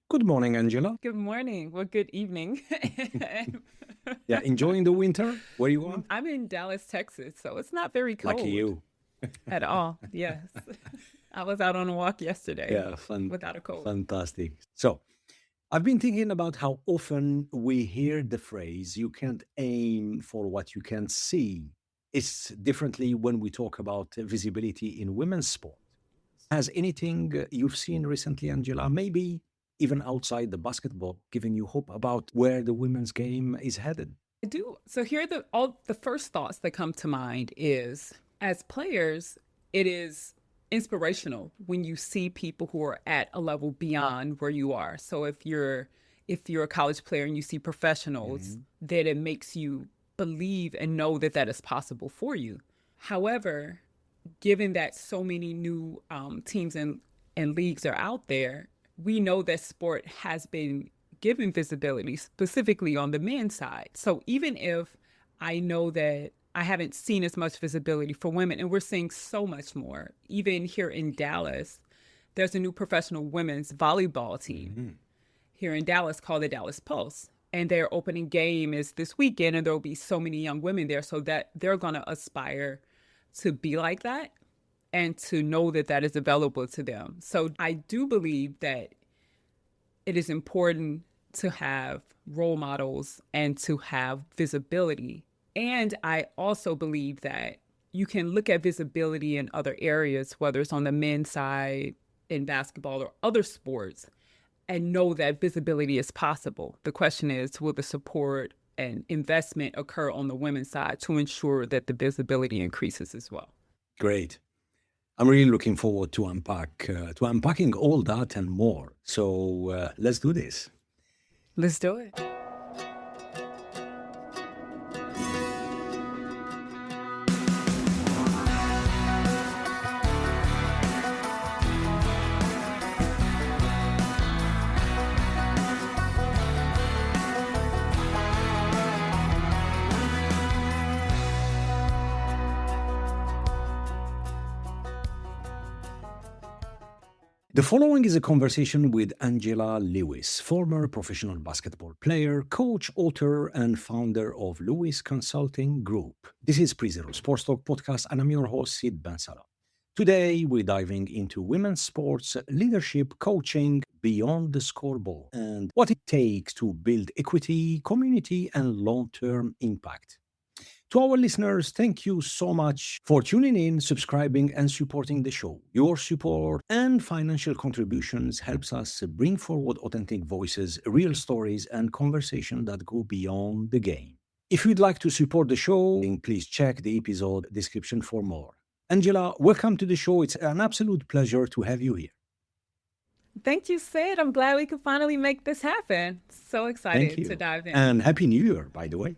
Good morning, Angela. Good morning. Well, good evening. Yeah, enjoying the winter? Where you are? I'm in Dallas, Texas, so it's not very Lucky cold you. at all. Yes. I was out on a walk yesterday Yeah, without a cold. fantastic. So, I've been thinking about how often we hear the phrase, you can't aim for what you can't see. It's differently when we talk about visibility in women's sport. Has anything you've seen recently, Angela, maybe even outside the basketball, giving you hope about where the women's game is headed? I do. So here are the first thoughts that come to mind is as players, it is inspirational when you see people who are at a level beyond where you are. So if you're a college player and you see professionals, then it makes you believe and know that that is possible for you. However, given that so many new teams and leagues are out there, we know that sport has been given visibility, specifically on the men's side. So even if I know that I haven't seen as much visibility for women, and we're seeing so much more, even here in Dallas, there's a new professional women's volleyball team here in Dallas called the Dallas Pulse. And their opening game is this weekend, and there will be so many young women there, so that they're going to aspire to be like that and to know that that is available to them. So I do believe that it is important to have role models and to have visibility. And I also believe that you can look at visibility in other areas, whether it's on the men's side in basketball or other sports, and know that visibility is possible. The question is, will the support and investment occur on the women's side to ensure that the visibility increases as well? Great. I'm really looking forward to unpacking all that and more. So let's do this. Let's do it. The following is a conversation with Angela Lewis, former professional basketball player, coach, author, and founder of Lewis Consulting Group. This is PreZero Sports Talk Podcast, and I'm your host, Sid Bensalah. Today, we're diving into women's sports leadership coaching beyond the scoreboard and what it takes to build equity, community, and long-term impact. To our listeners, thank you so much for tuning in, subscribing, and supporting the show. Your support and financial contributions helps us bring forward authentic voices, real stories, and conversation that go beyond the game. If you'd like to support the show, please check the episode description for more. Angela, welcome to the show. It's an absolute pleasure to have you here. Thank you, Sid. I'm glad we could finally make this happen. So Thank excited to you. dive in. And Happy New Year, by the way.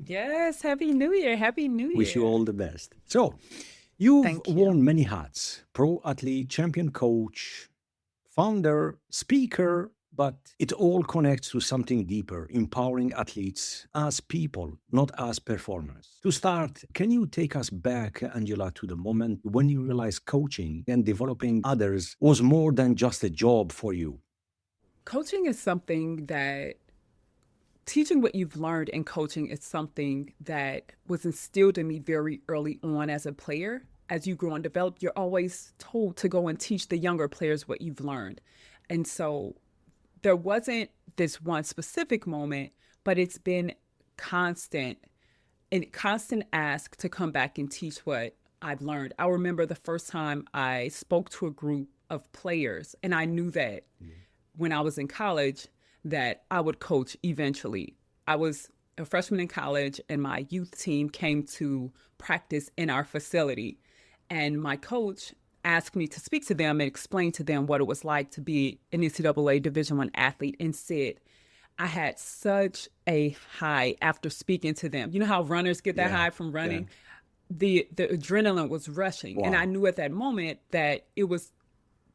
Yes, Happy New Year. Happy New Wish you Year. all the best. So, you've Thank you. worn many hats: pro athlete, champion coach, founder, speaker, but it all connects to something deeper, empowering athletes as people, not as performers. To start, can you take us back, Angela, to the moment when you realized coaching and developing others was more than just a job for you? Coaching is something that teaching what you've learned in coaching is something that was instilled in me very early on as a player. As you grow and develop, you're always told to go and teach the younger players what you've learned. And so there wasn't this one specific moment, but it's been constant and constant ask to come back and teach what I've learned. I remember the first time I spoke to a group of players, and I knew that when I was in college that I would coach eventually. I was a freshman in college, and my youth team came to practice in our facility. And my coach asked me to speak to them and explain to them what it was like to be an NCAA Division I athlete, and said, I had such a high after speaking to them. You know how runners get that Yeah, high from yeah. running? The adrenaline was rushing. And I Wow. knew at that moment that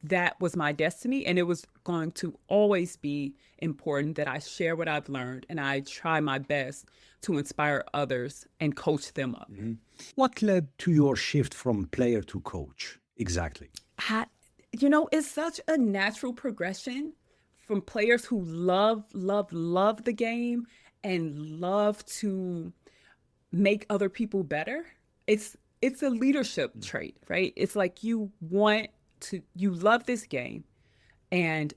that was my destiny, and it was going to always be important that I share what I've learned and I try my best to inspire others and coach them up. What led to your shift from player to coach? Exactly. It's such a natural progression from players who love the game and love to make other people better. It's a leadership trait, right? It's like you love this game, and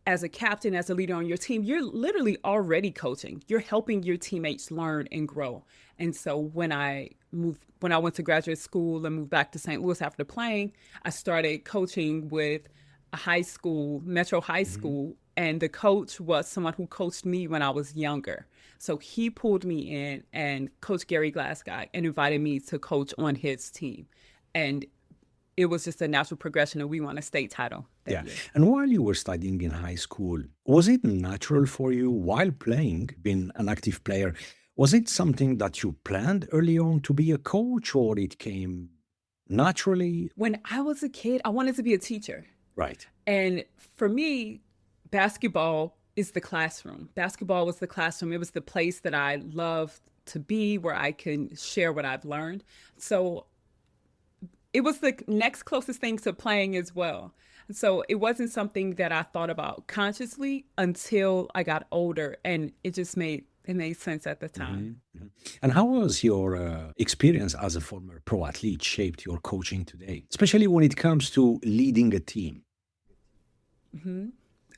as a captain, as a leader on your team, you're literally already coaching. You're helping your teammates learn and grow. And so when I went to graduate school and moved back to St. Louis after playing, I started coaching with a high school, Metro High School, and the coach was someone who coached me when I was younger. So he pulled me in, and Coach Gary Glasgow, and invited me to coach on his team. And it was just a natural progression, and we won a state title Yeah. that year. And while you were studying in high school, was it natural for you while playing, being an active player? Was it something that you planned early on to be a coach, or it came naturally? When I was a kid, I wanted to be a teacher. Right. And for me, basketball is the classroom. Basketball was the classroom. It was the place that I loved to be, where I can share what I've learned. So it was the next closest thing to playing as well. So it wasn't something that I thought about consciously until I got older, and it made sense at the time. Mhm. And how was your experience as a former pro athlete shaped your coaching today, especially when it comes to leading a team?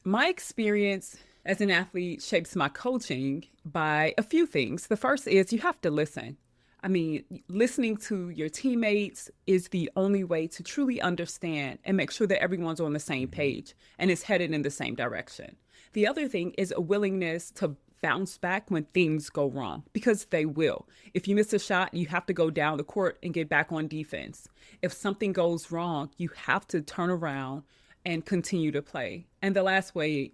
My experience as an athlete shapes my coaching by a few things. The first is you have to listen. I mean, listening to your teammates is the only way to truly understand and make sure that everyone's on the same page and is headed in the same direction. The other thing is a willingness to bounce back when things go wrong, because they will. If you miss a shot, you have to go down the court and get back on defense. If something goes wrong, you have to turn around and continue to play. And the last way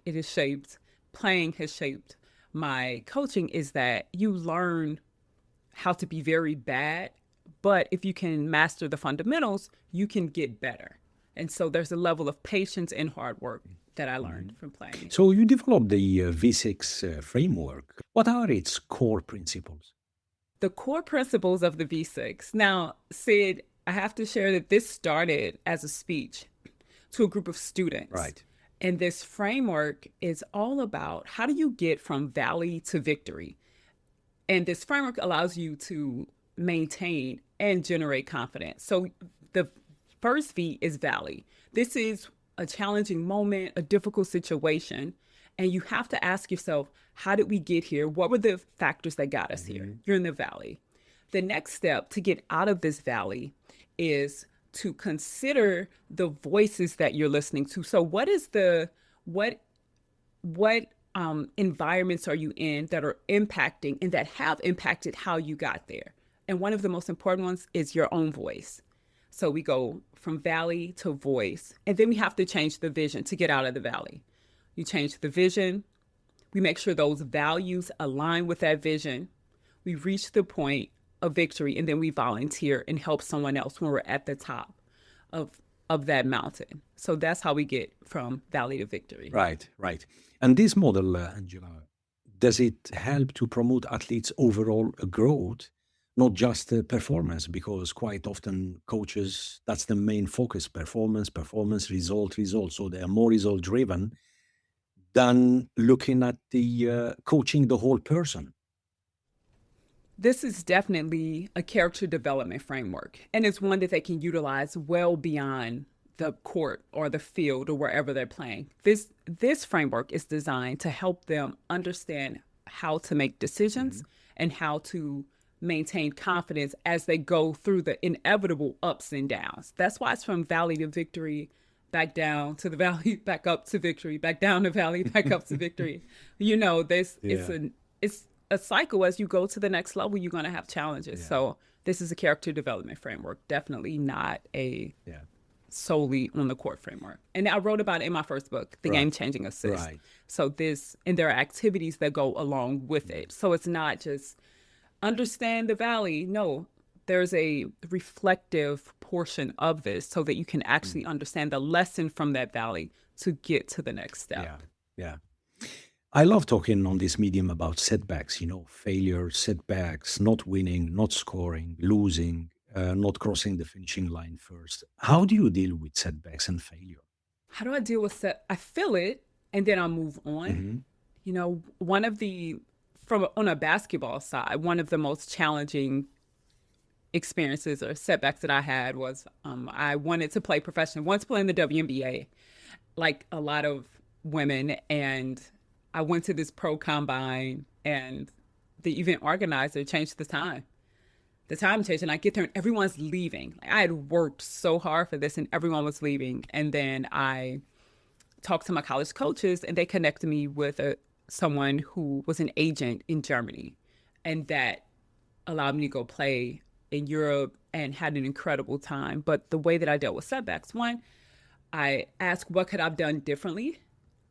playing has shaped my coaching, is that you learn how to be very bad, but if you can master the fundamentals, you can get better. And so there's a level of patience and hard work that I learned from playing. So you developed the V6 framework. What are its core principles? The core principles of the V6. Now, Sid, I have to share that this started as a speech to a group of students. Right. And this framework is all about how do you get from valley to victory? And this framework allows you to maintain and generate confidence. So the first V is valley. This is a challenging moment, a difficult situation. And you have to ask yourself, how did we get here? What were the factors that got us here? You're in the valley. The next step to get out of this valley is to consider the voices that you're listening to. So what environments are you in that are impacting and that have impacted how you got there? And one of the most important ones is your own voice. So we go from valley to voice, and then we have to change the vision to get out of the valley. You change the vision. We make sure those values align with that vision. We reach the point of victory, and then we volunteer and help someone else when we're at the top of that mountain. So that's how we get from valley to victory. Right, right. And this model, Angela, does it help to promote athletes' overall growth, not just performance? Because quite often coaches, that's the main focus: performance, performance, result, result. So they are more result driven than looking at the coaching the whole person. This is definitely a character development framework, and it's one that they can utilize well beyond the court or the field or wherever they're playing. This framework is designed to help them understand how to make decisions and how to maintain confidence as they go through the inevitable ups and downs. That's why it's from valley to victory, back down to the valley, back up to victory, back down the valley, back up to victory. You know, it's a cycle. As you go to the next level, you're going to have challenges. Yeah. So this is a character development framework, definitely not a Yeah. solely on the court framework. And I wrote about it in my first book, The Right. Game Changing Assist. Right. So and there are activities that go along with it. So it's not just understand the valley. No, there's a reflective portion of this so that you can actually understand the lesson from that valley to get to the next step. Yeah, yeah. I love talking on this medium about setbacks, failure, setbacks, not winning, not scoring, losing, not crossing the finishing line first. How do you deal with setbacks and failure? How do I deal with that? I feel it. and then I'll move on. Hmm. You know, one of the from on a basketball side, one of the most challenging experiences or setbacks that I had was I wanted to play professionally, once playing the WNBA, like a lot of women, and I went to this pro combine, and the event organizer changed the time. The time changed, and I get there, and everyone's leaving. I had worked so hard for this, and everyone was leaving. And then I talked to my college coaches, and they connected me with someone who was an agent in Germany, and that allowed me to go play in Europe and had an incredible time. But the way that I dealt with setbacks, one, I asked what could I've done differently,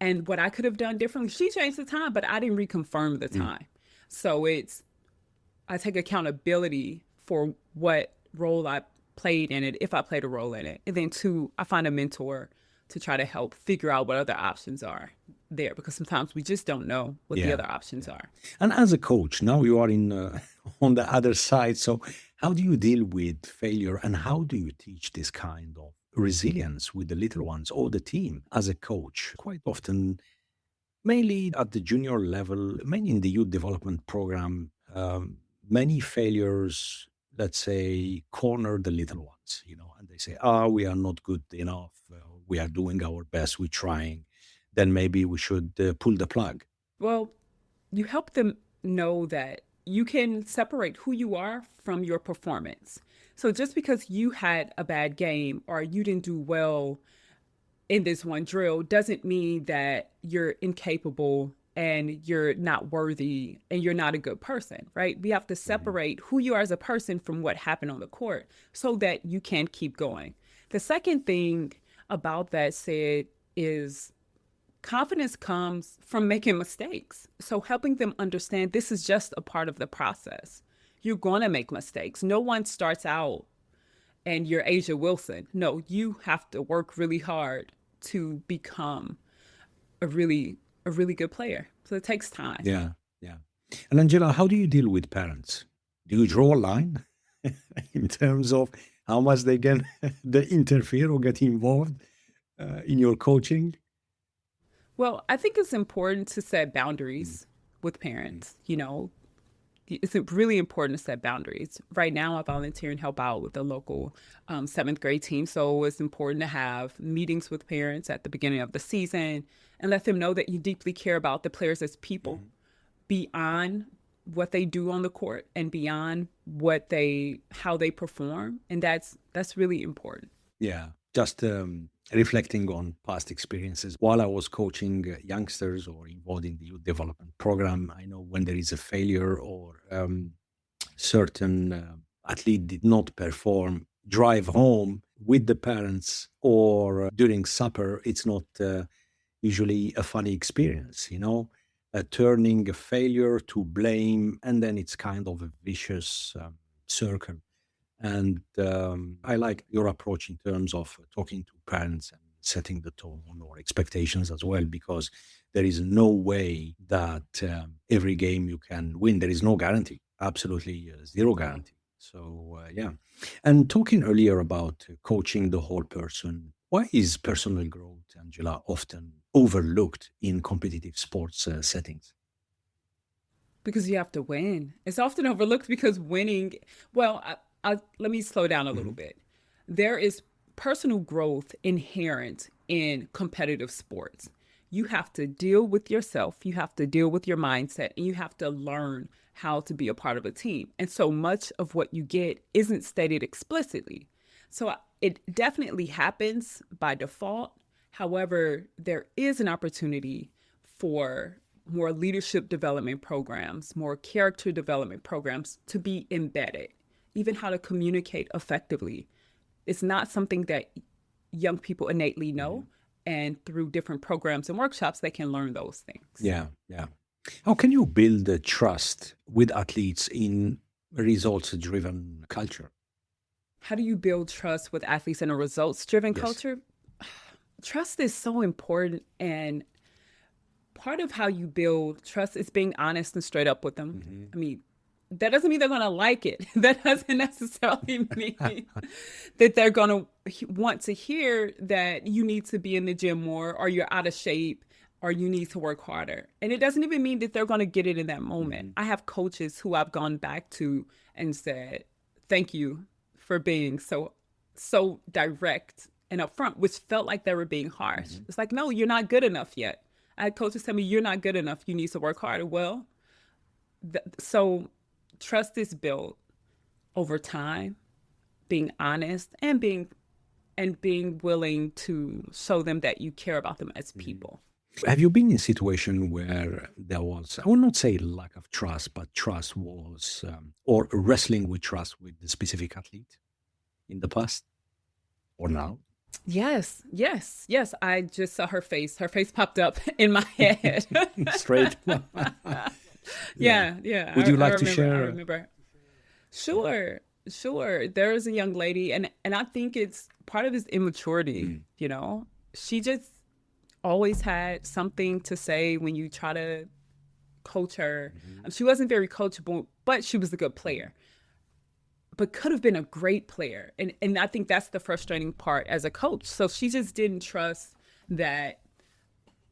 and what I could have done differently. She changed the time, but I didn't reconfirm the time. So I take accountability for what role I played in it, if I played a role in it. And then two, I find a mentor to try to help figure out what other options are there, because sometimes we just don't know what the Yeah. other options are. And as a coach, now you are in on the other side. So, how do you deal with failure, and how do you teach this kind of resilience with the little ones or the team as a coach? Quite often, mainly at the junior level, mainly in the youth development program, many failures, let's say, corner the little ones, and they say, "Ah, we are not good enough. We are doing our best. We're trying. Then maybe we should pull the plug." Well, you help them know that you can separate who you are from your performance. So just because you had a bad game or you didn't do well in this one drill doesn't mean that you're incapable and you're not worthy and you're not a good person, right? We have to Mhm. separate who you are as a person from what happened on the court so that you can keep going. The second thing about that said is confidence comes from making mistakes. So helping them understand this is just a part of the process. You're going to make mistakes. No one starts out and you're Asia Wilson. No, you have to work really hard to become a really a really good player. So it takes time. Yeah, yeah. And Angela, how do you deal with parents? Do you draw a line in terms of how much they interfere or get involved in your coaching? Well, I think it's important to set Mm, boundaries with mm, parents. It's really important to set boundaries. Right now, I volunteer and help out with the local seventh grade team. So it's important to have meetings with parents at the beginning of the season and let them know that you deeply care about the players as people mhm. beyond what they do on the court and beyond how they perform. And that's really important. Yeah, just reflecting on past experiences. While I was coaching youngsters or involved in the youth development program, I know when there is a failure or certain athlete did not perform, drive home with the parents or during supper, it's not usually a funny experience, turning a failure to blame, and then it's kind of a vicious circle. And I like your approach in terms of talking to parents and setting the tone or expectations as well, because there is no way that every game you can win. There is no guarantee, absolutely zero guarantee. So, yeah. And talking earlier about coaching the whole person, why is personal growth, Angela, often overlooked in competitive sports settings? Because you have to win. It's often overlooked because winning, well, let me slow down a little Hmm. bit. There is personal growth inherent in competitive sports. You have to deal with yourself, you have to deal with your mindset, and you have to learn how to be a part of a team. And so much of what you get isn't stated explicitly. So it definitely happens by default. However, there is an opportunity for more leadership development programs, more character development programs to be embedded, even how to communicate effectively. It's not something that young people innately know. And through different programs and workshops, they can learn those things. Yeah, yeah. How can you build the trust with athletes in a results-driven culture? How do you build trust with athletes in a results driven Yes. culture? Trust is so important. And part of how you build trust is being honest and straight up with them. Hmm. I mean, that doesn't mean they're going to like it. That doesn't necessarily mean that they're going to want to hear that you need to be in the gym more or you're out of shape. or you need to work harder. And it doesn't even mean that they're going to get it in that moment. I have coaches who I've gone back to and said, thank you for being so direct and upfront, which felt like they were being harsh. It's like, no, you're not good enough yet. I had coaches tell me, you're not good enough. You need to work harder. Well, so trust is built over time, being honest and being willing to show them that you care about them as people. Have you been in a situation where there was, I will not say lack of trust, but trust was, or wrestling with trust with the specific athlete in the past or now? Yes, yes, yes. I just saw her face. Her face popped up in my head. Straight. Yeah. Would you like I to remember, share? I remember. Sure. There is a young lady, and I think it's part of his immaturity, you know? She just always had something to say when you try to coach her. She wasn't very coachable, but she was a good player. But could have been a great player. And I think that's the frustrating part as a coach. So she just didn't trust that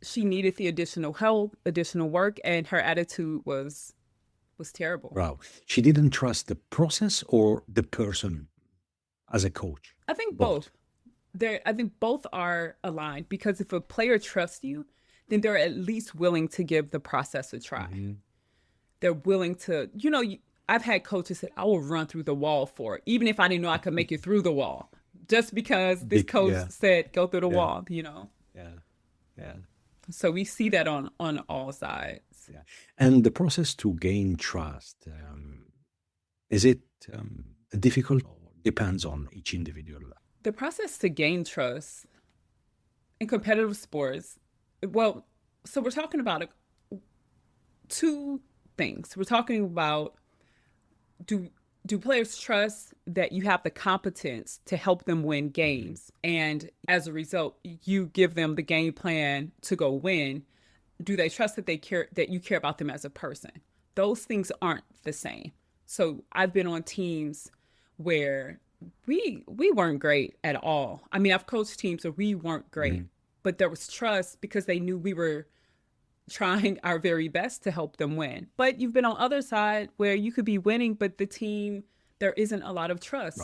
she needed the additional help, additional work, and her attitude was terrible. Wow. She didn't trust the process or the person as a coach? I think both. I think both are aligned, because if a player trusts you, then they're at least willing to give the process a try. They're willing to, I've had coaches that I will run through the wall for, even if I didn't know I could make it through the wall, just because this coach said, go through the wall, Yeah. So we see that on all sides. Yeah. And the process to gain trust, is it difficult or depends on each individual? The process to gain trust in competitive sports, well, so we're talking about two things. We're talking about, do players trust that you have the competence to help them win games, and as a result you give them the game plan to go win? Do they trust that you care about them as a person? Those things aren't the same. So I've been on teams where we weren't great at all. I mean, I've coached teams where we weren't great, but there was trust because they knew we were trying our very best to help them win. But you've been on other side where you could be winning, but the team, there isn't a lot of trust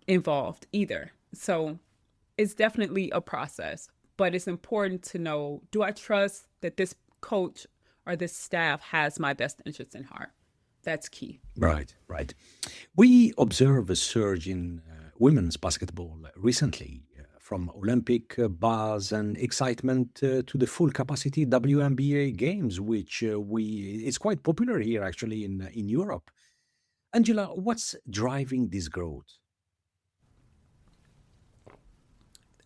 involved either. So it's definitely a process, but it's important to know, do I trust that this coach or this staff has my best interest in heart? That's key. Right. We observe a surge in women's basketball recently, from Olympic buzz and excitement to the full capacity WNBA games, which it's quite popular here actually in Europe. Angela, what's driving this growth?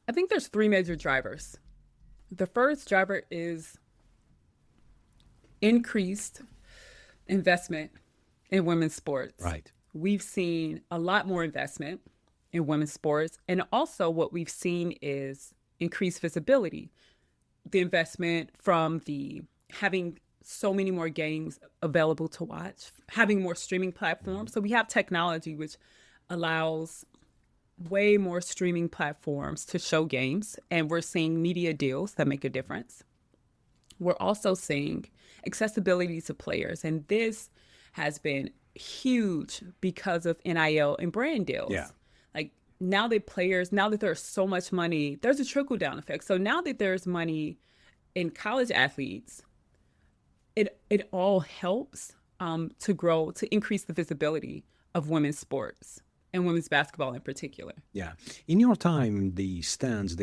I think there's three major drivers. The first driver is increased investment in women's sports. Right. We've seen a lot more investment in women's sports. And also what we've seen is increased visibility. The investment from having so many more games available to watch, having more streaming platforms. So we have technology which allows way more streaming platforms to show games, and we're seeing media deals that make a difference. We're also seeing accessibility to players, and this has been huge because of NIL and brand deals. Yeah. Like now that there's so much money, there's a trickle down effect. So now that there's money in college athletes, it all helps to increase the visibility of women's sports and women's basketball in particular. Yeah. In your time, the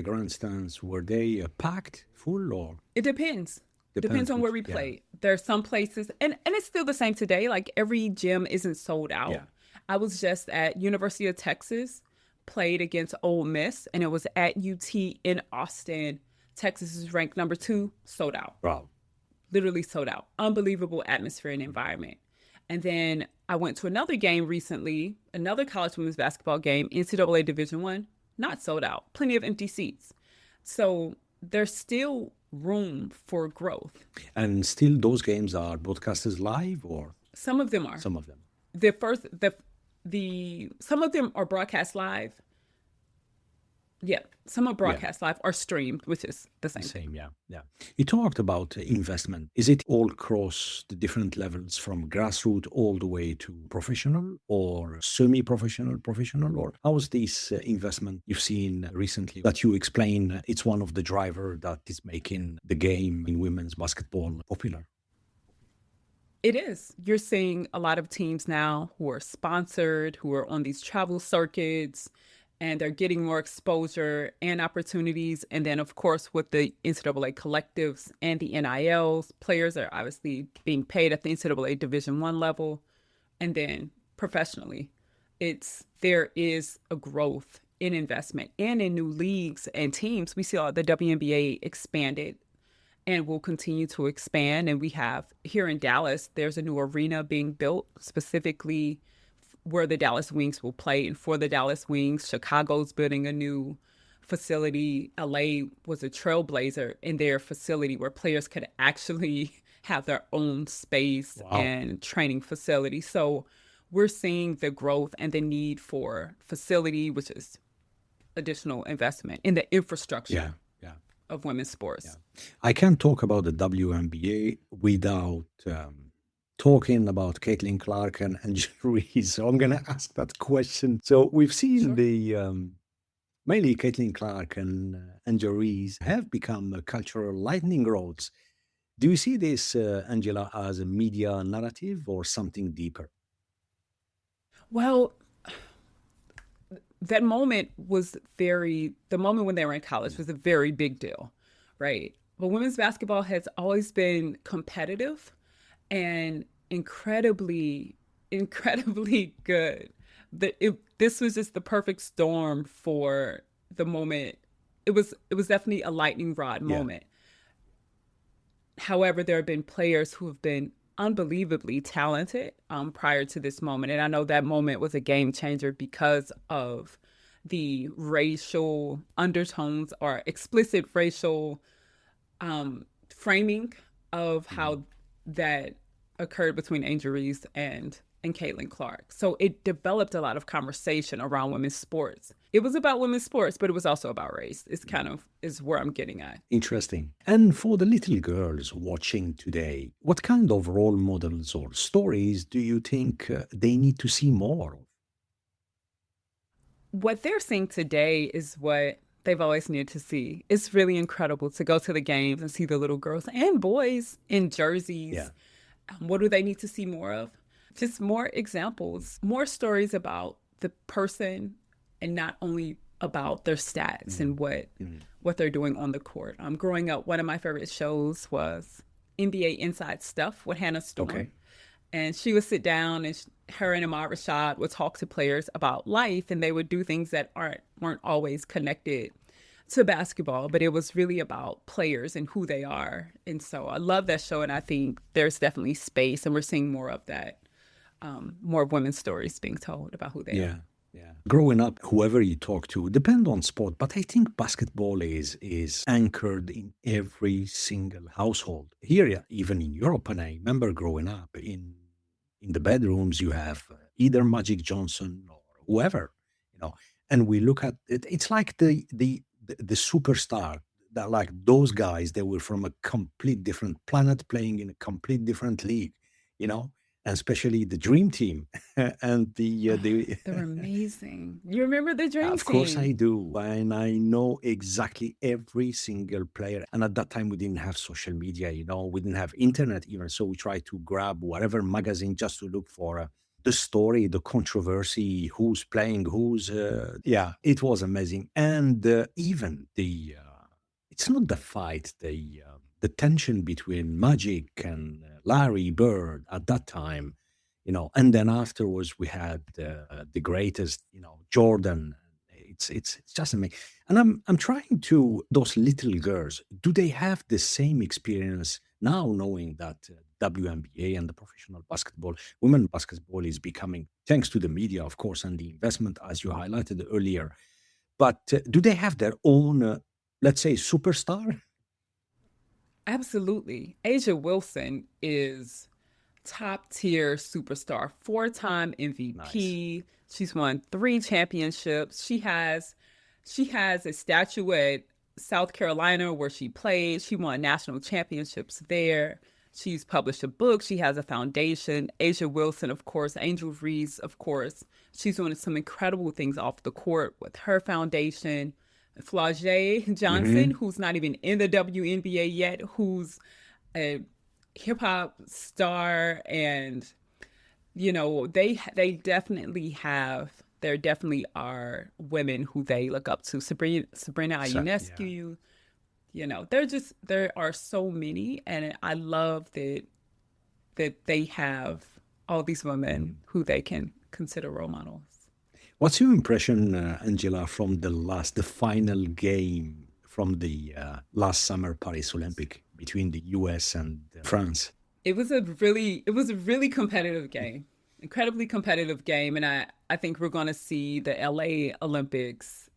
grandstands, were they packed, full, or? It depends. Depends on where we play. There are some places, and it's still the same today. Like every gym isn't sold out. Yeah. I was just at University of Texas, played against Ole Miss, and it was at UT in Austin. Texas is ranked number 2, sold out. Wow. Literally sold out. Unbelievable atmosphere and environment. And then I went to another game recently, another college women's basketball game, NCAA Division I, not sold out. Plenty of empty seats. So there's still room for growth. And still those games are broadcasted live, or? Some of them are. Some of them. Some of them are broadcast live. Yeah, some are Yeah. broadcast live or streamed, which is the same thing. Same, yeah, yeah. You talked about investment. Is it all across the different levels from grassroots all the way to professional or semi-professional, professional? Or how's this investment you've seen recently that you explain it's one of the driver that is making the game in women's basketball popular? It is. You're seeing a lot of teams now who are sponsored, who are on these travel circuits, and they're getting more exposure and opportunities. And then, of course, with the NCAA collectives and the NILs, players are obviously being paid at the NCAA Division I level, and then professionally, there is a growth in investment and in new leagues and teams. We see all the WNBA expanded and will continue to expand. And we have here in Dallas, there's a new arena being built specifically where the Dallas Wings will play. And for the Dallas Wings, Chicago's building a new facility. LA was a trailblazer in their facility where players could actually have their own space Wow. and training facility. So we're seeing the growth and the need for facility, which is additional investment in the Yeah, infrastructure yeah. of women's Yeah. sports. I can't talk about the WNBA without talking about Caitlin Clark and Angel Reese. So I'm going to ask that question. So we've seen Sure. the mainly Caitlin Clark and Angel Reese have become cultural lightning rods. Do you see this, Angela, as a media narrative or something deeper? Well, that moment was the moment when they were in college was a very big deal, right? But women's basketball has always been competitive and incredibly good. This was just the perfect storm for the moment. It was definitely a lightning rod Yeah. moment. However, there have been players who have been unbelievably talented prior to this moment. And I know that moment was a game changer because of the racial undertones or explicit racial framing of Mhm. how that occurred between Angel Reese and Caitlin Clark. So it developed a lot of conversation around women's sports. It was about women's sports, but it was also about race. It's kind of is where I'm getting at. Interesting. And for the little girls watching today, what kind of role models or stories do you think they need to see more of? What they're seeing today is what they've always needed to see. It's really incredible to go to the games and see the little girls and boys in Yeah. jerseys. What do they need to see more of? Just more examples, more stories about the person and not only about their stats Mhm. and what Mhm. what they're doing on the court. Growing up, one of my favorite shows was NBA Inside Stuff with Hannah Storm, Okay. and she would sit down and her and Ahmad Rashad would talk to players about life, and they would do things that weren't always connected to basketball, but it was really about players and who they are. And so I love that show, and I think there's definitely space, and we're seeing more of that, more of women's stories being told about who they are. Yeah. Yeah. Growing up, whoever you talk to, depend on sport, but I think basketball is anchored in every single household. Here, yeah, even in Europe, and I remember growing up in the bedrooms, you have either Magic Johnson or whoever, you know, and we look at it. It's like the superstar that like those guys. They were from a complete different planet, playing in a complete different league, you know, and especially the Dream Team and Oh, the they're amazing. You remember the Dream of course I Team? do. And I know exactly every single player. And at that time, we didn't have social media, you know, we didn't have internet even. So we tried to grab whatever magazine just to look for the story, the controversy, who's playing, yeah, it was amazing. And even it's not the fight, the tension between Magic and Larry Bird at that time, you know, and then afterwards we had the greatest, you know, Jordan. It's just amazing. And I'm trying to those little girls. Do they have the same experience now, knowing that WNBA and the professional basketball, women basketball is becoming, thanks to the media, of course, and the investment, as you highlighted earlier. But do they have their own, let's say, superstar? Absolutely. Asia Wilson is top tier superstar, 4-time Nice. MVP. She's won 3 championships. She has She has a statue at South Carolina where she played. She won national championships there. She's published a book. She has a foundation. Asia Wilson, of course. Angel Reese, of course. She's doing some incredible things off the court with her foundation. Flau'jae Johnson, Hmm. who's not even in the WNBA yet, who's a hip hop star, and they definitely have. There definitely are women who they look up to. Sabrina Exactly. Yeah. Ionescu. There are so many, and I love that they have all these women Mhm. who they can consider role models. What's your impression, Angela, from the final game from the last summer Paris Olympic between the U.S. and France? It was a really competitive game, incredibly competitive game, and I think we're going to see the LA Olympics.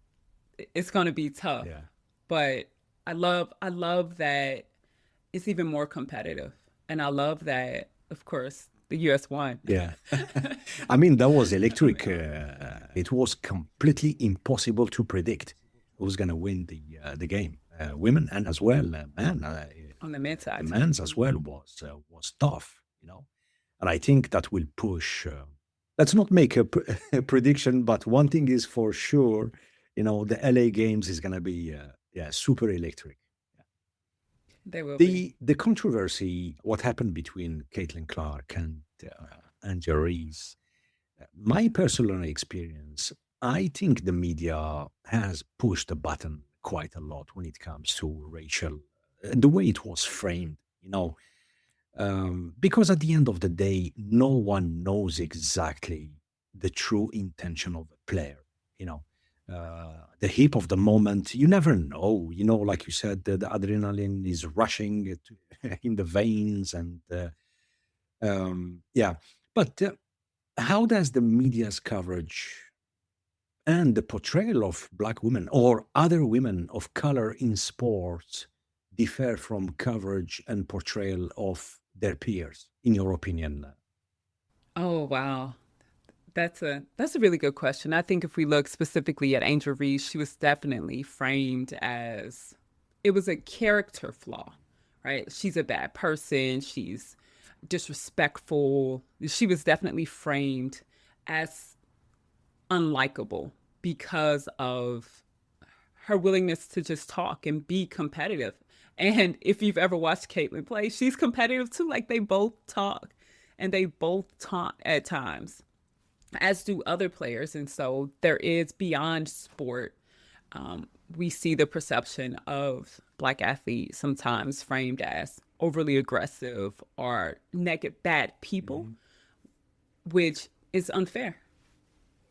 It's going to be tough, Yeah. but I love that it's even more competitive, and I love that, of course, the U.S. won. Yeah. I mean, that was I mean, electric. It was completely impossible to predict who's going to win the game. Women and as well, men. on the men's The side too. men's as well was tough, and I think that will push. Let's not make a prediction, but one thing is for sure, the LA Games is going to be yeah, super electric. They will be. The controversy, what happened between Caitlin Clark and Jerry's, my personal experience, I think the media has pushed the button quite a lot when it comes to racial, the way it was framed, because at the end of the day, no one knows exactly the true intention of a player. You know, the heat of the moment, you never know. Like you said, the adrenaline is rushing in the veins, and yeah. But how does the media's coverage and the portrayal of black women or other women of color in sports differ from coverage and portrayal of their peers, in your opinion? Oh wow. That's a really good question. I think if we look specifically at Angel Reese, she was definitely framed as it was a character flaw, right? She's a bad person, she's disrespectful. She was definitely framed as unlikable because of her willingness to just talk and be competitive. And if you've ever watched Caitlin play, she's competitive too. Like they both talk and they both talk at times, as do other players. And so there is beyond sport, we see the perception of Black athletes sometimes framed as overly aggressive or negative, bad people, Mhm. which is unfair.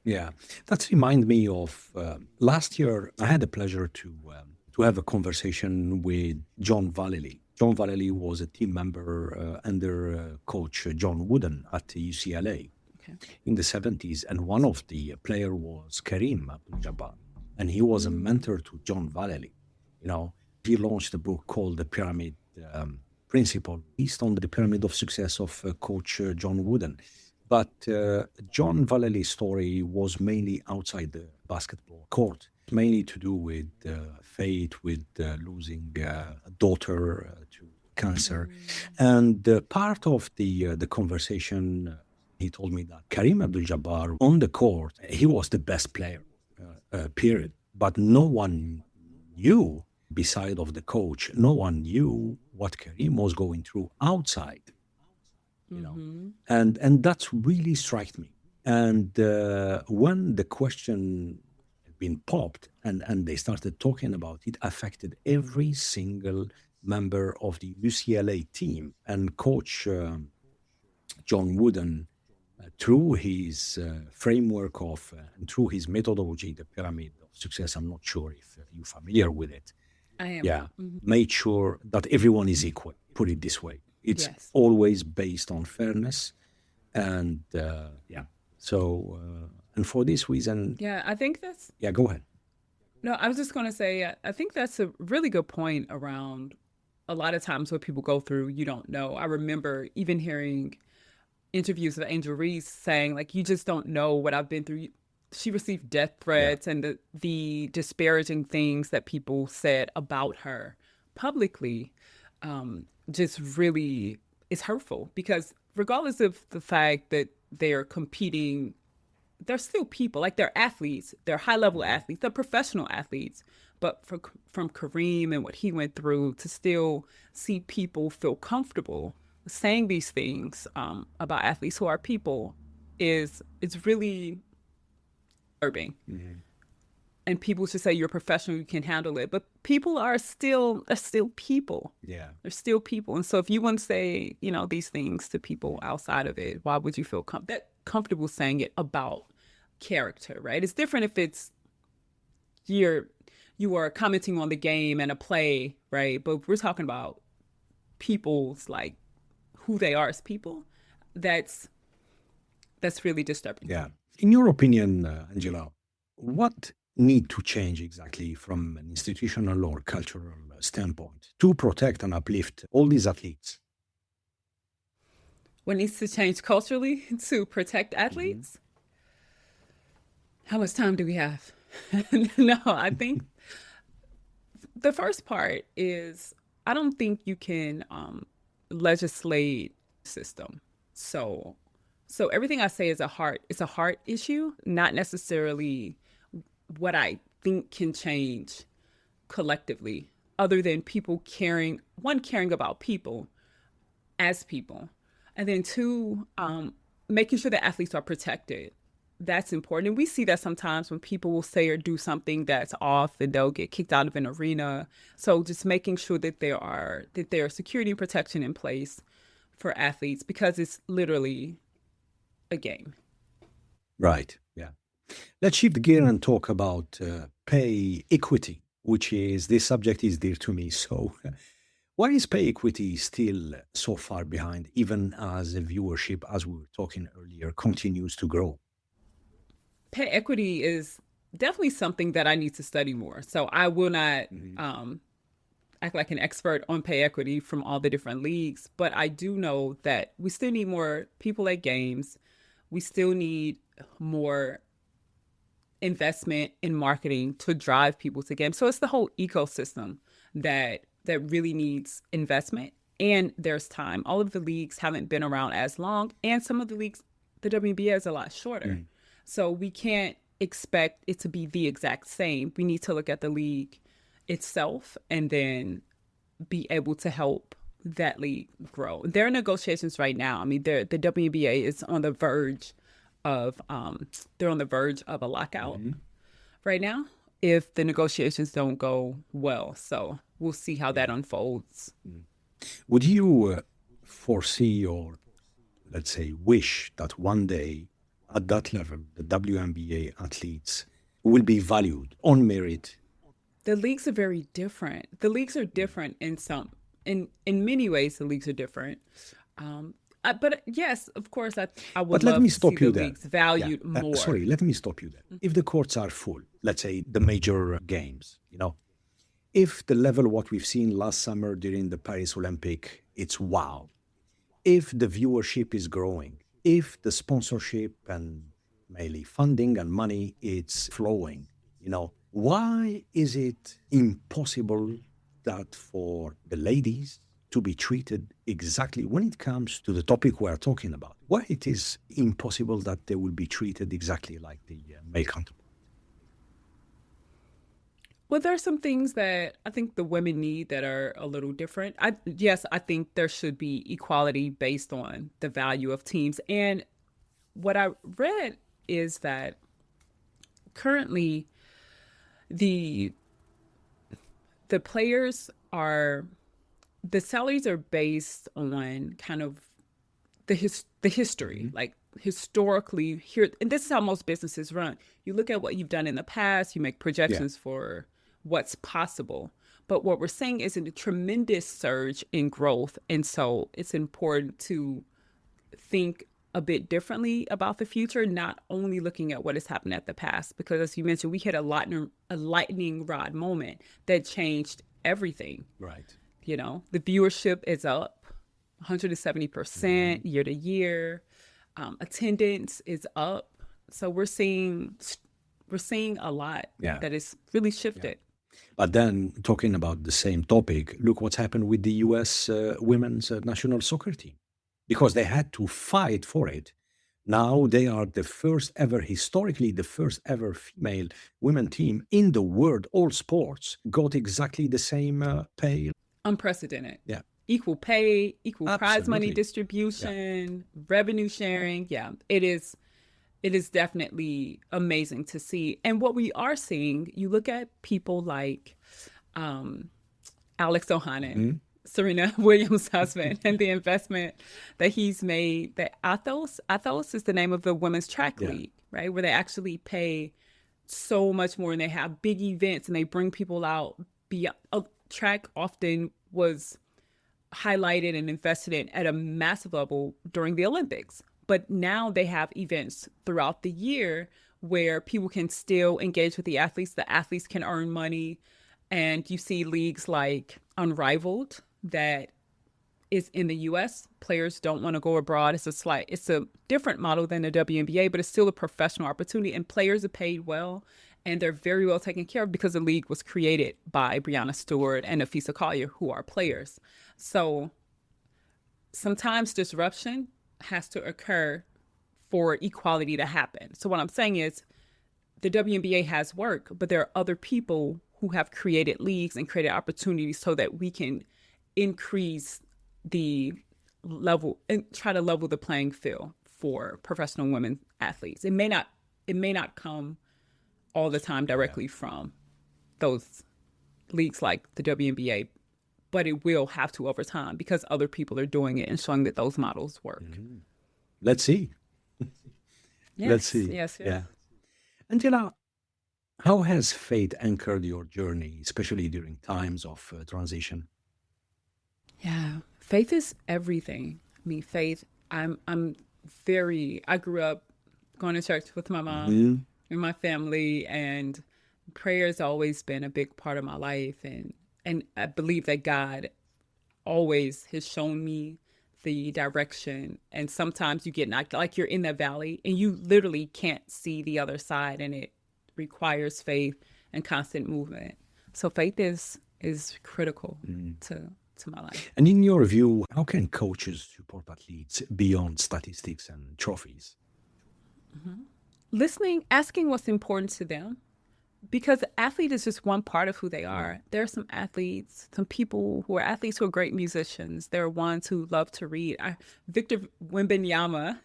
Yeah, that reminds me of last year. I had the pleasure to have a conversation with John Vallely. John Vallely was a team member under coach John Wooden at UCLA Okay. in the 70s, and one of the player was Kareem Abdul-Jabbar, and he was a mentor to John Vallely. You know, he launched a book called The Pyramid Principle, based on the pyramid of success of coach John Wooden. But John Vallely's story was mainly outside the basketball court, mainly to do with fate, with losing a daughter to cancer. And part of the conversation, he told me that Kareem Abdul-Jabbar on the court, he was the best player, period. But no one knew, beside of the coach, no one knew what Kareem was going through outside, you know, Mm-hmm. and that's really struck me. And when the question had been popped and they started talking about it, affected every single member of the UCLA team. And coach John Wooden, through his framework of and through his methodology, the pyramid of success, I'm not sure if you're familiar with it, I am. yeah, Mhm. made sure that everyone is equal, put it this way. It's Yes. always based on fairness. And yeah, so, and for this reason, Yeah, I think that's yeah, go ahead. no, I was just going to say, I think that's a really good point around a lot of times what people go through, you don't know. I remember even hearing interviews of Angel Reese saying, like, you just don't know what I've been through. she received death threats and the disparaging things that people said about her publicly just really is hurtful, because regardless of the fact that they're competing, they're still people. Like, they're athletes, they're high level athletes, they're professional athletes. But from Kareem and what he went through, to still see people feel comfortable saying these things about athletes who are people it's really disturbing. And people should say, you're a professional, you can handle it. But people are still people. Yeah. They're still people. And so if you want to say, these things to people outside of it, why would you feel comfortable saying it about character, right? It's different if it's you are commenting on the game and a play, right? But we're talking about people's, like, who they are as people. That's really disturbing. Yeah. In your opinion, Angela, what need to change exactly from an institutional or cultural standpoint to protect and uplift all these athletes? What needs to change culturally to protect athletes? How much time do we have? No, I think the first part is, I don't think you can legislate system. So everything I say is it's a heart issue, not necessarily what I think can change collectively, other than people caring about people as people. And then two, making sure that athletes are protected. That's important. And we see that sometimes when people will say or do something that's off, and they'll get kicked out of an arena. So just making sure that there are security and protection in place for athletes, because it's literally a game. Right. Yeah. Let's shift gear and talk about pay equity, which is this subject is dear to me. So, why is pay equity still so far behind, even as the viewership, as we were talking earlier, continues to grow? Pay equity is definitely something that I need to study more. So I will not act like an expert on pay equity from all the different leagues, but I do know that we still need more people at games. We still need more investment in marketing to drive people to games. So it's the whole ecosystem that really needs investment, and there's time. All of the leagues haven't been around as long, and some of the leagues, the WNBA is a lot shorter. So we can't expect it to be the exact same. We need to look at the league itself and then be able to help that league grow. There are negotiations right now. I mean, the WNBA is on the verge of a lockout right now if the negotiations don't go well. So we'll see how that unfolds. Would you foresee, or let's say wish, that one day at that level, the WNBA athletes will be valued on merit? The leagues are very different. The leagues are different in many ways. The leagues are different. But yes, of course, I would love to see the leagues valued more. Sorry, let me stop you there. If the courts are full, let's say the major games, if the level what we've seen last summer during the Paris Olympic, it's wow. If the viewership is growing, if the sponsorship and mainly funding and money it's flowing, why is it impossible that for the ladies to be treated exactly, when it comes to the topic we're talking about, why it is impossible that they will be treated exactly like the male counterpart? Well, there are some things that I think the women need that are a little different. I think there should be equality based on the value of teams. And what I read is that currently the players the salaries are based on kind of the history, like historically here. And this is how most businesses run. You look at what you've done in the past, you make projections for what's possible. But what we're saying is a tremendous surge in growth. And so it's important to think a bit differently about the future, not only looking at what has happened at the past, because as you mentioned, we hit a lightning rod moment that changed everything. Right. The viewership is up 170% year to year. Attendance is up So we're seeing a lot Yeah. that is really shifted. But then, talking about the same topic, look what's happened with the US women's national soccer team because they had to fight for it. Now they are the first ever, historically, the first ever female women team in the world, all sports, got exactly the same pay. Unprecedented. Yeah, Equal pay, equal prize money absolutely. Yeah. distribution, revenue sharing. Yeah, it is definitely amazing to see. And what we are seeing, you look at people like um, Alex Ohanen, Mhm. Serena Williams' husband, and the investment that he's made. That Athos is the name of the women's track Yeah. league, right? Where they actually pay so much more and they have big events and they bring people out. Beyond track often was highlighted and invested in at a massive level during the Olympics. But now they have events throughout the year where people can still engage with the athletes can earn money. And you see leagues like Unrivaled that is in the US. Players don't want to go abroad. It's a different model than the WNBA, but it's still a professional opportunity. And players are paid well and they're very well taken care of because the league was created by Breanna Stewart and Afisa Collier, who are players. So sometimes disruption has to occur for equality to happen. So what I'm saying is the WNBA has work, but there are other people who have created leagues and created opportunities so that we can increase the level and try to level the playing field for professional women athletes. It may not come all the time directly from those leagues like the WNBA, but it will have to over time because other people are doing it and showing that those models work. Let's see. Let's Yes, see. yes, yes. Yeah. Angela, how has faith anchored your journey, especially during times of transition? Yeah. Faith is everything. I mean, faith, I grew up going to church with my mom Mhm. and my family, and prayer has always been a big part of my life. And I believe that God always has shown me the direction. And sometimes you get knocked, like you're in that valley and you literally can't see the other side, and it requires faith and constant movement. So faith is critical to my life. And in your view, how can coaches support athletes beyond statistics and trophies? Listening, asking what's important to them, because the athlete is just one part of who they are. There are some athletes, some people who are athletes who are great musicians. There are ones who love to read. Victor Wembanyama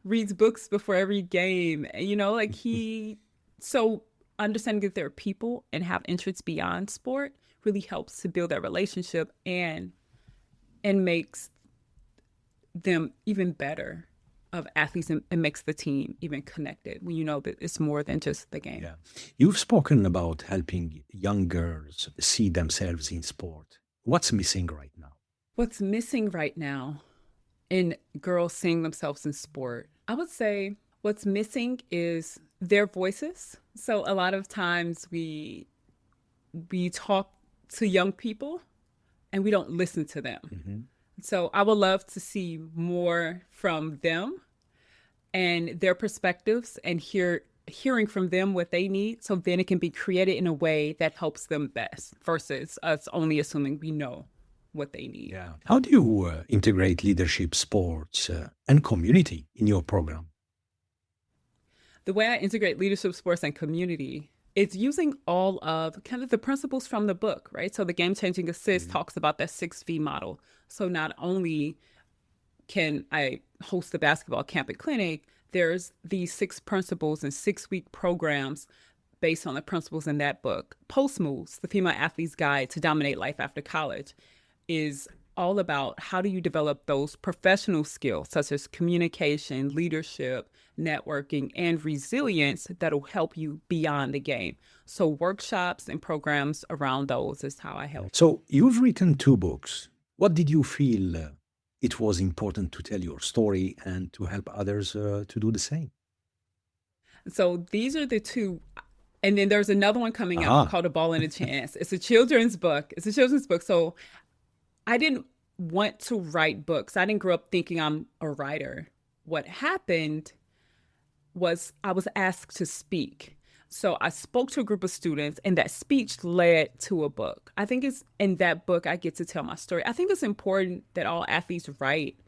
reads books before every game. Like so understanding that there are people and have interests beyond sport really helps to build that relationship and makes them even better of athletes and makes the team even connected when you know that it's more than just the game. Yeah. You've spoken about helping young girls see themselves in sport. What's missing right now? What's missing right now in girls seeing themselves in sport? I would say what's missing is their voices. So a lot of times we talk to young people and we don't listen to them. So I would love to see more from them and their perspectives and hearing from them what they need so then it can be created in a way that helps them best versus us only assuming we know what they need. Yeah. How do you integrate leadership, sports, and community in your program? The way I integrate leadership, sports, and community, it's using all of kind of the principles from the book, right? So the Game Changing Assist talks about that 6V model. So not only can I host the basketball camp and clinic, there's these 6 principles and 6-week programs based on the principles in that book. Post Moves, the Female Athlete's Guide to Dominate Life After College, is all about how do you develop those professional skills such as communication, leadership, networking, and resilience that'll help you beyond the game. So workshops and programs around those is how I help. So you've written 2 books. What did you feel it was important to tell your story and to help others to do the same? So these are the 2. And then there's another one coming out Aha. called A Ball and a Chance. It's a children's book. So I didn't want to write books. I didn't grow up thinking I'm a writer. What happened was I was asked to speak. So I spoke to a group of students, and that speech led to a book. I think it's in that book I get to tell my story. I think it's important that all athletes write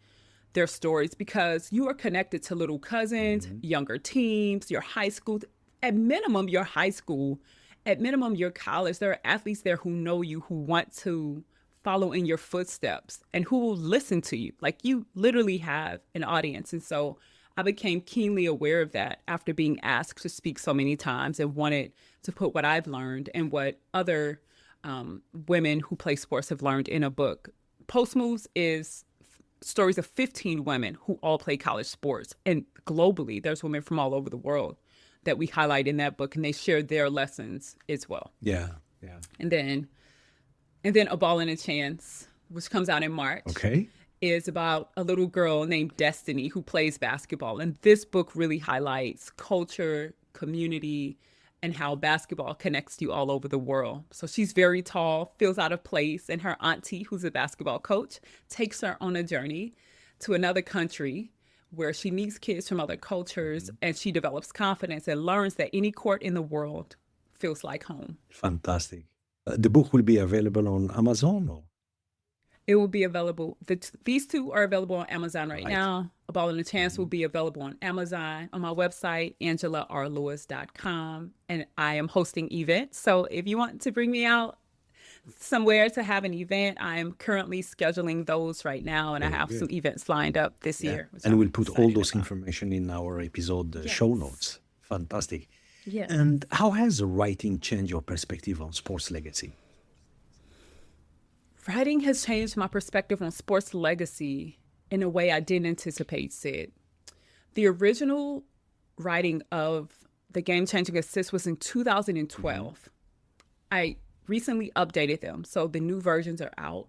their stories because you are connected to little cousins, younger teams, your high school, at minimum, your high school, at minimum, your college. There are athletes there who know you, who want to follow in your footsteps and who will listen to you. Like you literally have an audience. And so I became keenly aware of that after being asked to speak so many times and wanted to put what I've learned and what other women who play sports have learned in a book. Post Moves is stories of 15 women who all play college sports. And globally, there's women from all over the world that we highlight in that book, and they share their lessons as well. Yeah, yeah. And then A Ball and a Chance, which comes out in March. Okay. Is about a little girl named Destiny who plays basketball. And this book really highlights culture, community, and how basketball connects you all over the world. So she's very tall, feels out of place, and her auntie, who's a basketball coach, takes her on a journey to another country where she meets kids from other cultures and she develops confidence and learns that any court in the world feels like home. Fantastic. The book will be available on Amazon or? It will be available. These two are available on Amazon right now. A Ball and a Chance will be available on Amazon, on my website, angelarlewis.com. And I am hosting events. So if you want to bring me out somewhere to have an event, I'm currently scheduling those right now. And I have some events lined up this year. And we'll put all those information in our episode show notes. Fantastic. Yeah. And how has writing changed your perspective on sports legacy? Writing has changed my perspective on sports legacy in a way I didn't anticipate, Sid. The original writing of The Game-Changing Assist was in 2012. I recently updated them, so the new versions are out.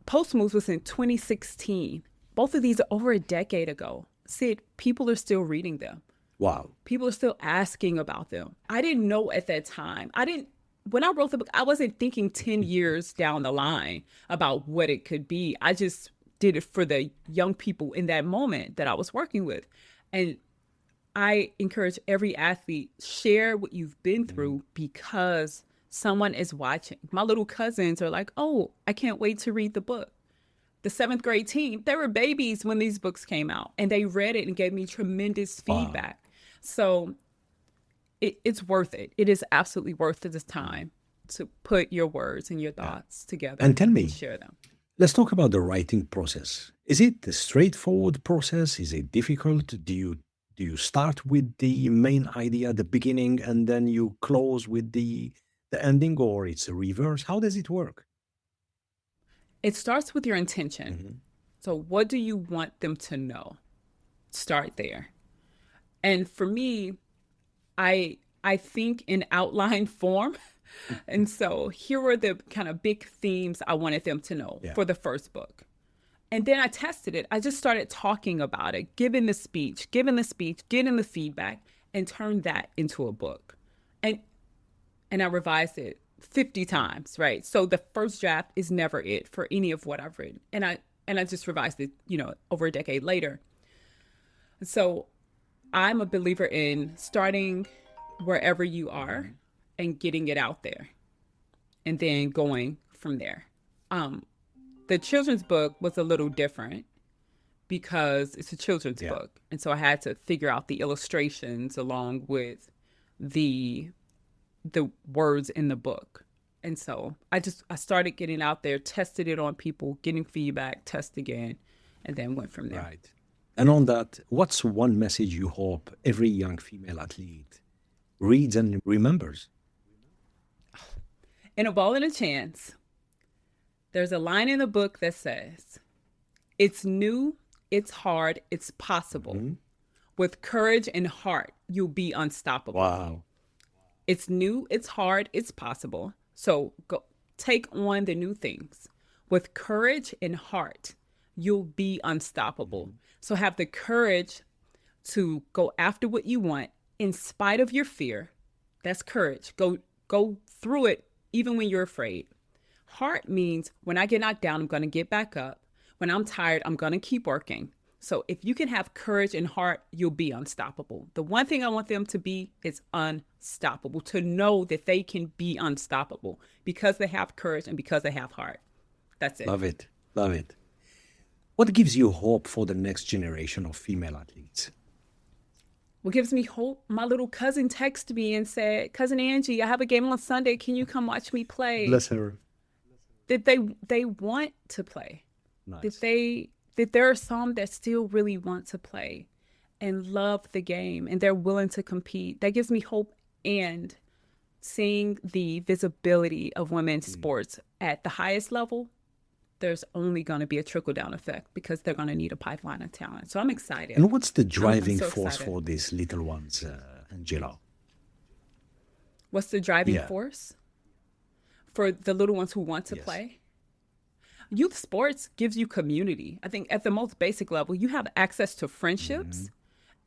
Post Moves was in 2016. Both of these are over a decade ago. Sid, people are still reading them. Wow. People are still asking about them. I didn't know at that time. When I wrote the book, I wasn't thinking 10 years down the line about what it could be. I just did it for the young people in that moment that I was working with. And I encourage every athlete, share what you've been through because someone is watching. My little cousins are like, oh, I can't wait to read the book. The 7th grade team, they were babies when these books came out and they read it and gave me tremendous feedback. So it's worth it. It is absolutely worth it this time to put your words and your thoughts together and tell me, share them. Let's talk about the writing process. Is it a straightforward process? Is it difficult? Do you start with the main idea at the beginning and then you close with the ending, or it's a reverse? How does it work? It starts with your intention. So what do you want them to know? Start there. And for me, I think in outline form. And so here were the kind of big themes I wanted them to know for the first book. And then I tested it. I just started talking about it, giving the speech, getting the feedback, and turned that into a book. And I revised it 50 times, right? So the first draft is never it for any of what I've written. And I just revised it, over a decade later. So I'm a believer in starting wherever you are and getting it out there and then going from there. The children's book was a little different because it's a children's book. And so I had to figure out the illustrations along with the words in the book. And so I started getting out there, tested it on people, getting feedback, test again, and then went from there. Right. And on that, what's one message you hope every young female athlete reads and remembers? In A Ball and a Chance, there's a line in the book that says, it's new, it's hard, it's possible. With courage and heart, you'll be unstoppable. Wow. It's new, it's hard, it's possible. So go take on the new things. With courage and heart, you'll be unstoppable. So have the courage to go after what you want in spite of your fear. That's courage. Go through it even when you're afraid. Heart means when I get knocked down, I'm going to get back up. When I'm tired, I'm going to keep working. So if you can have courage and heart, you'll be unstoppable. The one thing I want them to be is unstoppable, to know that they can be unstoppable because they have courage and because they have heart. That's it. Love it. Love it. What gives you hope for the next generation of female athletes? What gives me hope? My little cousin texted me and said, "Cousin Angie, I have a game on Sunday. Can you come watch me play?" Bless her. That they want to play. Nice. That there are some that still really want to play and love the game and they're willing to compete. That gives me hope. And seeing the visibility of women's sports at the highest level, there's only going to be a trickle-down effect because they're going to need a pipeline of talent. So I'm excited. And what's the driving so force excited. for these little ones, Angela? What's the driving Yeah. force for the little ones who want to Yes. play? Youth sports gives you community. I think at the most basic level, you have access to friendships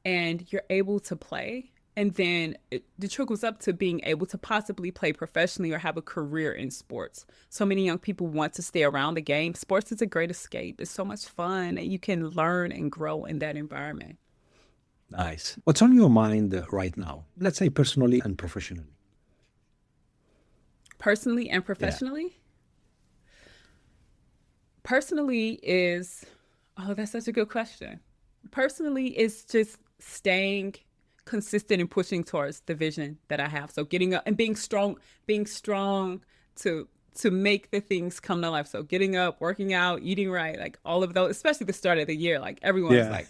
and you're able to play. And then it trickles up to being able to possibly play professionally or have a career in sports. So many young people want to stay around the game. Sports is a great escape. It's so much fun and you can learn and grow in that environment. Nice. What's on your mind right now? Let's say personally and professionally. Personally and professionally? Personally is, oh, that's such a good question. Personally is just staying consistent and pushing towards the vision that I have. So getting up and being strong to make the things come to life. So getting up, working out, eating right, like all of those, especially the start of the year, like everyone's like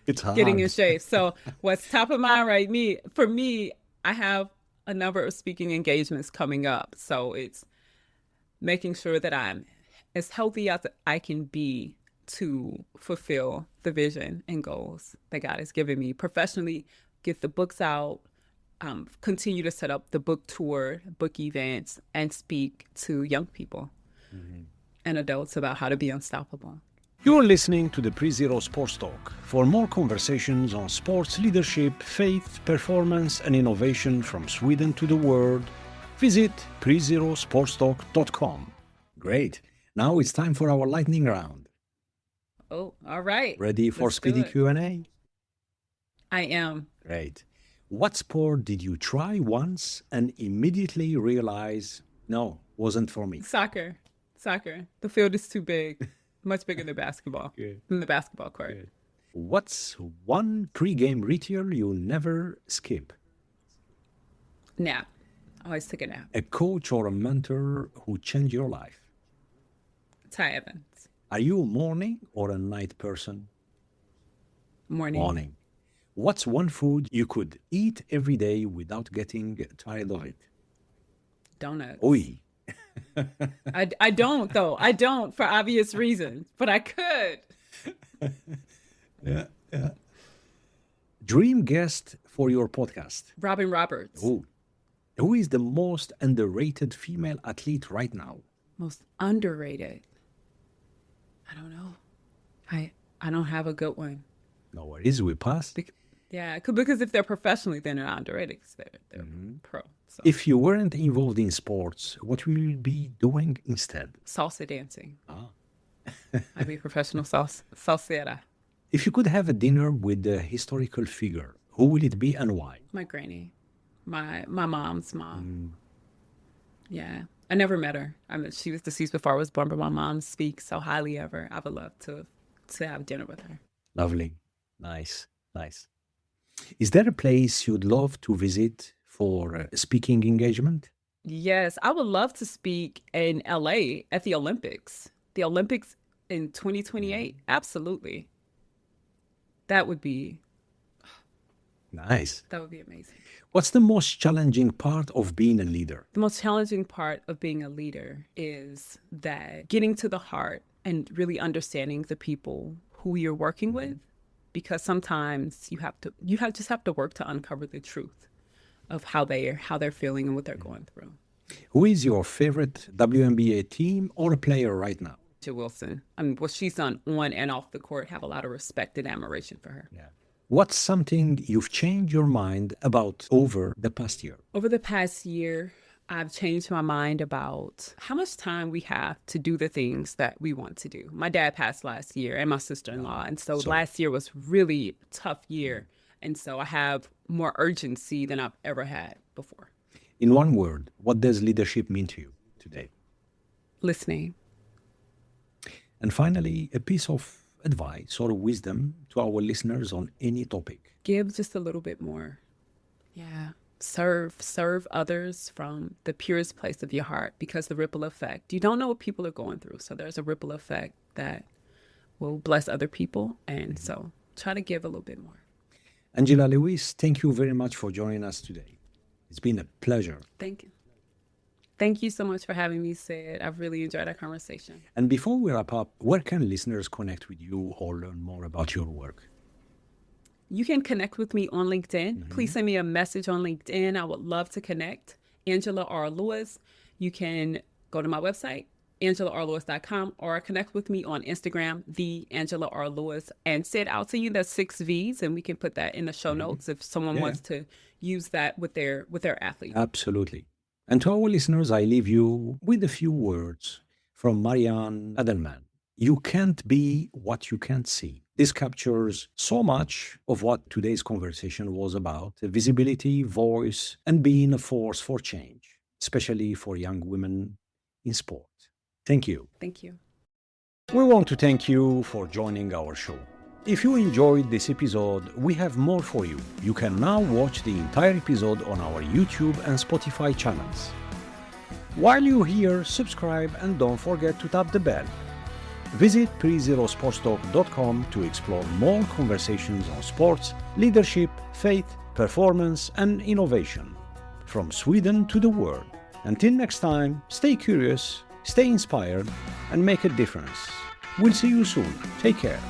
It's hard. getting in shape. So what's top of mind for me, I have a number of speaking engagements coming up. So it's making sure that I'm as healthy as I can be to fulfill the vision and goals that God has given me professionally, get the books out, continue to set up the book tour, book events, and speak to young people and adults about how to be unstoppable. You're listening to the Pre-Zero Sports Talk. For more conversations on sports leadership, faith, performance, and innovation from Sweden to the world, visit prezerosportstalk.com. Great. Now it's time for our lightning round. Oh, all right. Ready for Let's do speedy it. Q&A? I am. Great. What sport did you try once and immediately realize, no, wasn't for me? Soccer. The field is too big. Much bigger than basketball. Good. Than the basketball court. Good. What's one pre-game ritual you never skip? Nap. I always took a nap. A coach or a mentor who changed your life? Ty Evans. Are you a morning or a night person? Morning. Morning. What's one food you could eat every day without getting tired of it? Donuts. Oi. I don't, though. I don't for obvious reasons, but I could. Yeah. Dream guest for your podcast? Robin Roberts. Oh. Who is the most underrated female athlete right now? Most underrated. I don't know. I don't have a good one. No worries, we pass. Because if they're professionally, then they're not underrated because they're pro. So. If you weren't involved in sports, what will you be doing instead? Salsa dancing. I'd be a professional salsera. If you could have a dinner with a historical figure, who will it be and why? My granny. My mom's mom. Yeah. I never met her. I mean, she was deceased before I was born, but my mom speaks so highly of her. I would love to have dinner with her. Lovely. Nice. Is there a place you'd love to visit for a speaking engagement? Yes, I would love to speak in LA at the Olympics. The Olympics in 2028? Absolutely. That would be Nice. amazing. What's the most challenging part of being a leader? The most challenging part of being a leader is that getting to the heart and really understanding the people who you're working with, because sometimes you just have to work to uncover the truth of how they're feeling and what they're going through. Who is your favorite WNBA team or a player right now? Wilson. I mean, what she's done on and off the court, have a lot of respect and admiration for her. Yeah. What's something you've changed your mind about over the past year? Over the past year, I've changed my mind about how much time we have to do the things that we want to do. My dad passed last year and my sister-in-law. And so last year was really a tough year. And so I have more urgency than I've ever had before. In one word, what does leadership mean to you today? Listening. And finally, a piece of advice or wisdom to our listeners on any topic. Give just a little bit more. Yeah. Serve others from the purest place of your heart, because the ripple effect, you don't know what people are going through. So there's a ripple effect that will bless other people. And so try to give a little bit more. Angela Lewis, thank you very much for joining us today. It's been a pleasure. Thank you. Thank you so much for having me, Sid. I've really enjoyed our conversation. And before we wrap up, where can listeners connect with you or learn more about your work? You can connect with me on LinkedIn. Please send me a message on LinkedIn. I would love to connect. Angela R. Lewis. You can go to my website, AngelaRLewis.com, or connect with me on Instagram, the Angela R. Lewis. And Sid, I'll tell you the 6 V's, and we can put that in the show notes if someone wants to use that with their athlete. Absolutely. And to our listeners, I leave you with a few words from Marianne Edelman. You can't be what you can't see. This captures so much of what today's conversation was about: visibility, voice, and being a force for change, especially for young women in sport. Thank you. Thank you. We want to thank you for joining our show. If you enjoyed this episode, we have more for you. You can now watch the entire episode on our YouTube and Spotify channels. While you're here, subscribe and don't forget to tap the bell. Visit prezerosportstalk.com to explore more conversations on sports, leadership, faith, performance, and innovation, from Sweden to the world. Until next time, stay curious, stay inspired, and make a difference. We'll see you soon. Take care.